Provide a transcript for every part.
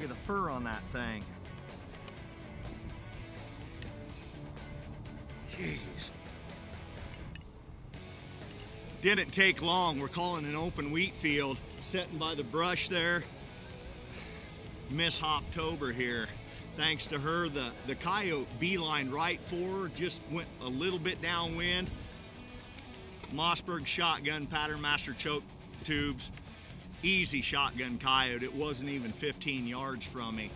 at the fur on that thing. Jeez. Didn't take long. We're calling an open wheat field, sitting by the brush there. Miss Hoptober here. Thanks to her, the coyote beeline right for her, just went a little bit downwind. Mossberg shotgun, pattern master choke tubes, easy shotgun coyote. It wasn't even 15 yards from me.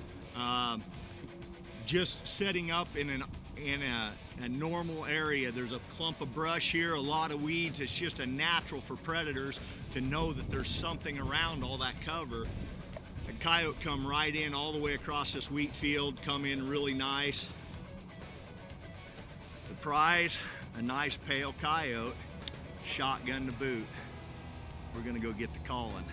Just setting up in a normal area. There's a clump of brush here, a lot of weeds. It's just a natural for predators to know that there's something around all that cover. A coyote come right in all the way across this wheat field, come in really nice. The prize, a nice pale coyote, shotgun to boot. We're gonna go get to calling.